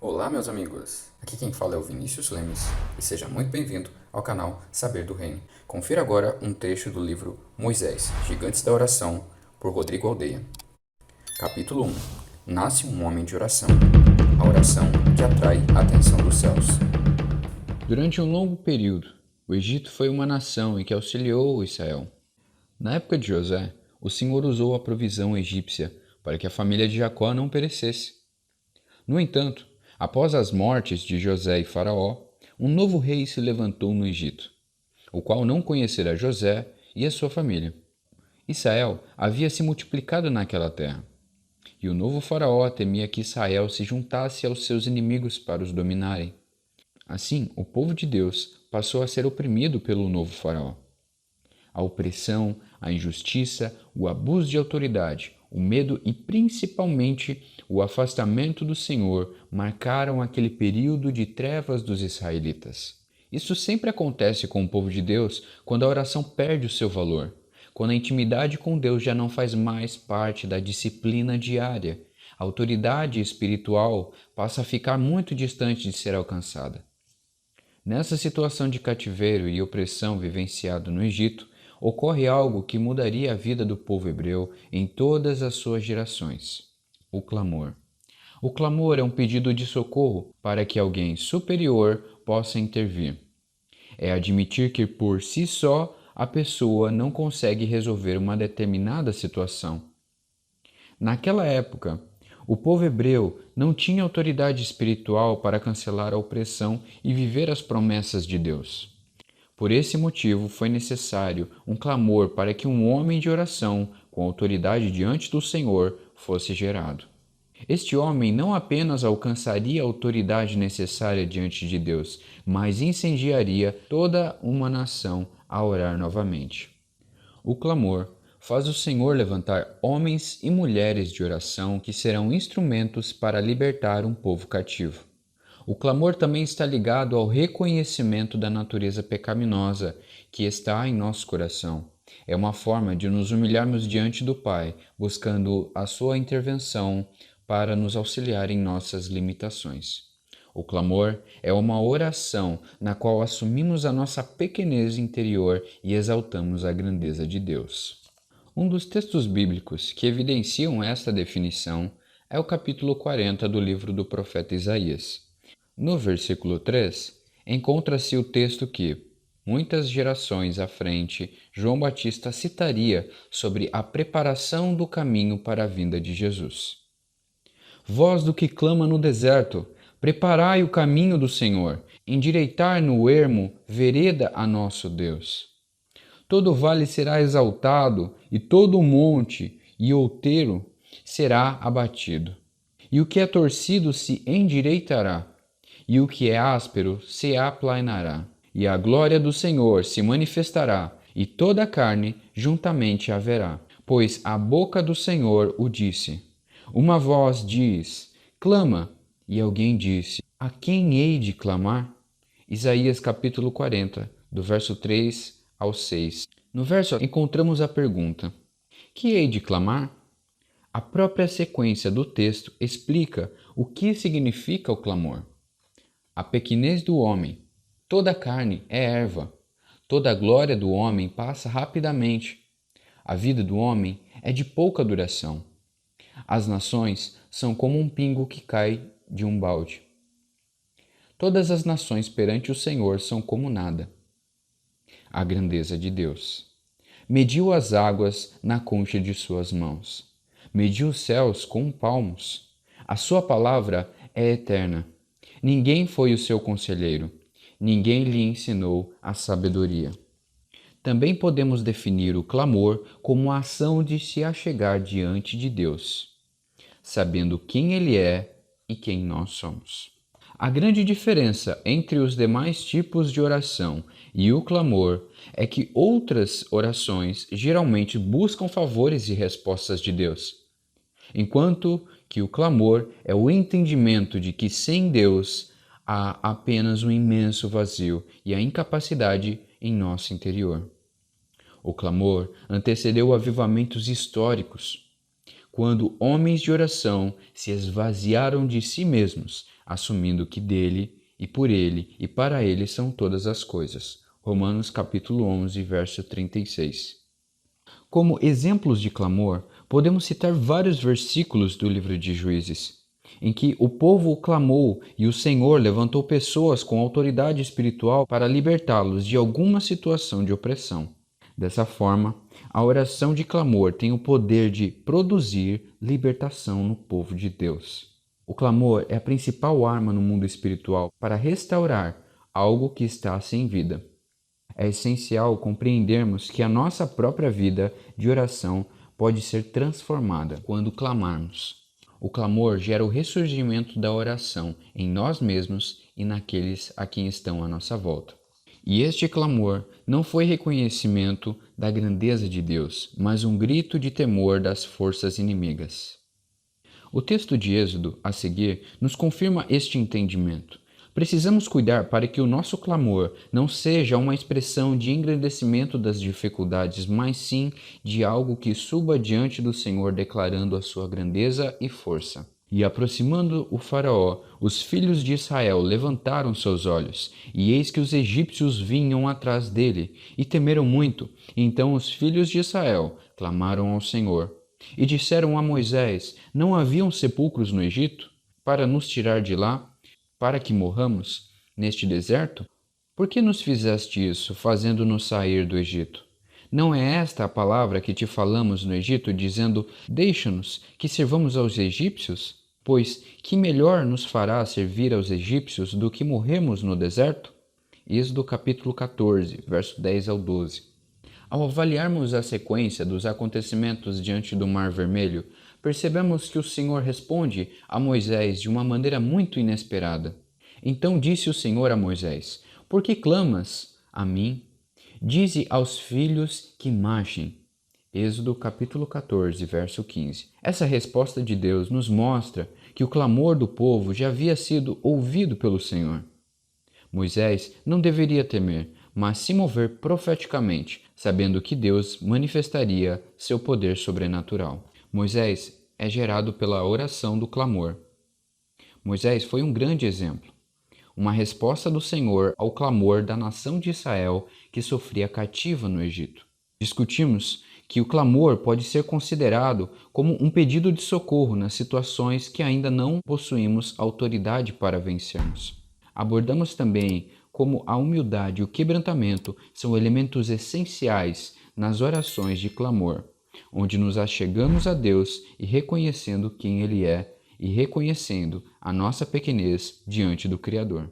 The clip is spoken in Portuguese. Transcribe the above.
Olá, meus amigos! Aqui quem fala é o Vinícius Lemes e seja muito bem-vindo ao canal Saber do Reino. Confira agora um trecho do livro Moisés, Gigantes da Oração, por Rodrigo Aldeia. Capítulo 1. Nasce um homem de oração. A oração que atrai a atenção dos céus. Durante um longo período, o Egito foi uma nação em que auxiliou Israel. Na época de José, o Senhor usou a provisão egípcia para que a família de Jacó não perecesse. No entanto, após as mortes de José e Faraó, um novo rei se levantou no Egito, o qual não conhecera José e a sua família. Israel havia se multiplicado naquela terra, e o novo Faraó temia que Israel se juntasse aos seus inimigos para os dominarem. Assim, o povo de Deus passou a ser oprimido pelo novo Faraó. A opressão, a injustiça, o abuso de autoridade, o medo e principalmente o afastamento do Senhor marcaram aquele período de trevas dos israelitas. Isso sempre acontece com o povo de Deus quando a oração perde o seu valor, quando a intimidade com Deus já não faz mais parte da disciplina diária. A autoridade espiritual passa a ficar muito distante de ser alcançada. Nessa situação de cativeiro e opressão vivenciado no Egito, ocorre algo que mudaria a vida do povo hebreu em todas as suas gerações: o clamor. O clamor é um pedido de socorro para que alguém superior possa intervir. É admitir que por si só a pessoa não consegue resolver uma determinada situação. Naquela época, o povo hebreu não tinha autoridade espiritual para cancelar a opressão e viver as promessas de Deus. Por esse motivo, foi necessário um clamor para que um homem de oração, com autoridade diante do Senhor, fosse gerado. Este homem não apenas alcançaria a autoridade necessária diante de Deus, mas incendiaria toda uma nação a orar novamente. O clamor faz o Senhor levantar homens e mulheres de oração que serão instrumentos para libertar um povo cativo. O clamor também está ligado ao reconhecimento da natureza pecaminosa que está em nosso coração. É uma forma de nos humilharmos diante do Pai, buscando a sua intervenção para nos auxiliar em nossas limitações. O clamor é uma oração na qual assumimos a nossa pequenez interior e exaltamos a grandeza de Deus. Um dos textos bíblicos que evidenciam esta definição é o capítulo 40 do livro do profeta Isaías. No versículo 3, encontra-se o texto que, muitas gerações à frente, João Batista citaria sobre a preparação do caminho para a vinda de Jesus. Voz do que clama no deserto, preparai o caminho do Senhor, endireitai no ermo vereda a nosso Deus. Todo vale será exaltado, e todo monte e outeiro será abatido. E o que é torcido se endireitará, e o que é áspero se aplanará. E a glória do Senhor se manifestará, e toda a carne juntamente haverá. Pois a boca do Senhor o disse. Uma voz diz, clama, e alguém disse, a quem hei de clamar? Isaías capítulo 40, do verso 3 ao 6. No verso encontramos a pergunta, que hei de clamar? A própria sequência do texto explica o que significa o clamor. A pequenez do homem, toda a carne é erva, toda a glória do homem passa rapidamente. A vida do homem é de pouca duração. As nações são como um pingo que cai de um balde. Todas as nações perante o Senhor são como nada. A grandeza de Deus. Mediu as águas na concha de suas mãos. Mediu os céus com palmos. A sua palavra é eterna. Ninguém foi o seu conselheiro. Ninguém lhe ensinou a sabedoria. Também podemos definir o clamor como a ação de se achegar diante de Deus, sabendo quem Ele é e quem nós somos. A grande diferença entre os demais tipos de oração e o clamor é que outras orações geralmente buscam favores e respostas de Deus, enquanto que o clamor é o entendimento de que sem Deus há apenas um imenso vazio e a incapacidade em nosso interior. O clamor antecedeu avivamentos históricos, quando homens de oração se esvaziaram de si mesmos, assumindo que dele, e por ele, e para ele são todas as coisas. Romanos capítulo 11, verso 36. Como exemplos de clamor, podemos citar vários versículos do livro de Juízes, em que o povo clamou e o Senhor levantou pessoas com autoridade espiritual para libertá-los de alguma situação de opressão. Dessa forma, a oração de clamor tem o poder de produzir libertação no povo de Deus. O clamor é a principal arma no mundo espiritual para restaurar algo que está sem vida. É essencial compreendermos que a nossa própria vida de oração pode ser transformada quando clamarmos. O clamor gera o ressurgimento da oração em nós mesmos e naqueles a quem estão à nossa volta. E este clamor não foi reconhecimento da grandeza de Deus, mas um grito de temor das forças inimigas. O texto de Êxodo, a seguir, nos confirma este entendimento. Precisamos cuidar para que o nosso clamor não seja uma expressão de engrandecimento das dificuldades, mas sim de algo que suba diante do Senhor declarando a sua grandeza e força. E aproximando o faraó, os filhos de Israel levantaram seus olhos, e eis que os egípcios vinham atrás dele, e temeram muito. Então os filhos de Israel clamaram ao Senhor, e disseram a Moisés: não haviam sepulcros no Egito, para nos tirar de lá, para que morramos neste deserto? Por que nos fizeste isso, fazendo-nos sair do Egito? Não é esta a palavra que te falamos no Egito, dizendo: deixa-nos, que servamos aos egípcios? Pois que melhor nos fará servir aos egípcios do que morrermos no deserto? Êxodo capítulo 14, verso 10 ao 12. Ao avaliarmos a sequência dos acontecimentos diante do Mar Vermelho, percebemos que o Senhor responde a Moisés de uma maneira muito inesperada. Então disse o Senhor a Moisés: por que clamas a mim? Dize aos filhos que marchem. Êxodo capítulo 14, verso 15. Essa resposta de Deus nos mostra que o clamor do povo já havia sido ouvido pelo Senhor. Moisés não deveria temer, mas se mover profeticamente, sabendo que Deus manifestaria seu poder sobrenatural. Moisés é gerado pela oração do clamor. Moisés foi um grande exemplo, uma resposta do Senhor ao clamor da nação de Israel que sofria cativa no Egito. Discutimos que o clamor pode ser considerado como um pedido de socorro nas situações que ainda não possuímos autoridade para vencermos. Abordamos também como a humildade e o quebrantamento são elementos essenciais nas orações de clamor, onde nos achegamos a Deus e reconhecendo quem Ele é e reconhecendo a nossa pequenez diante do Criador.